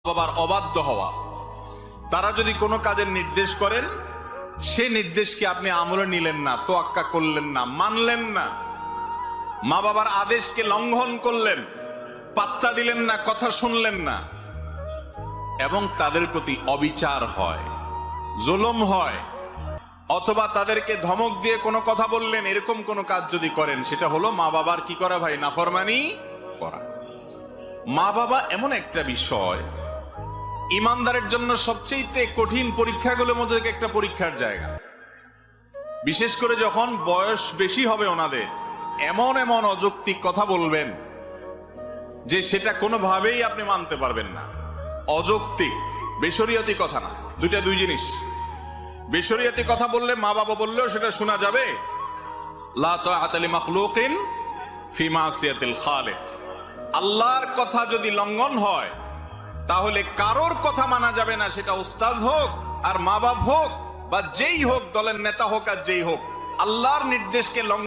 বাবার অবাধ্য হওয়া। তারা যদি কোনো কাজের নির্দেশ করেন, সে নির্দেশকে আপনি আমলে নিলেন না, তোয়াক্কা করলেন না, মানলেন না, মা বাবার আদেশকে লঙ্ঘন করলেন, পাত্তা দিলেন না, কথা শুনলেন না, এবং তাদের প্রতি অবিচার হয়, জুলুম হয়, অথবা তাদেরকে ধমক দিয়ে কোনো কথা বললেন, এরকম কোনো কাজ যদি করেন, সেটা হলো মা বাবার কি করা ভাই? নাফরমানি করা। মা বাবা এমন একটা বিষয়, ইমানদারের জন্য সবচেয়ে কঠিন পরীক্ষাগুলোর মধ্যে একটা পরীক্ষার জায়গা। বিশেষ করে যখন বয়স বেশি হবে ওনাদের, এমন এমন অযৌক্তিক কথা বলবেন যে সেটা কোনোভাবেই আপনি মানতে পারবেন না। অযৌক্তিক, বেশরিয়াতি কথা না, দুইটা দুই জিনিস। বেশরিয়াতি কথা বললে, মা বাবা বললেও সেটা শোনা যাবে। লা তাআতা লিমাখলুকিন ফি মাসিয়াতিল খালিক। আল্লাহর কথা যদি লঙ্ঘন হয়, তাহলে কারোর কথা মানা যাবে না, সেটা উস্তাদ হোক আর মা বাপ হোক বা যেই হোক, দলের নেতা হোক আর যেই হোক, আল্লাহর নির্দেশকে লঙ্ঘন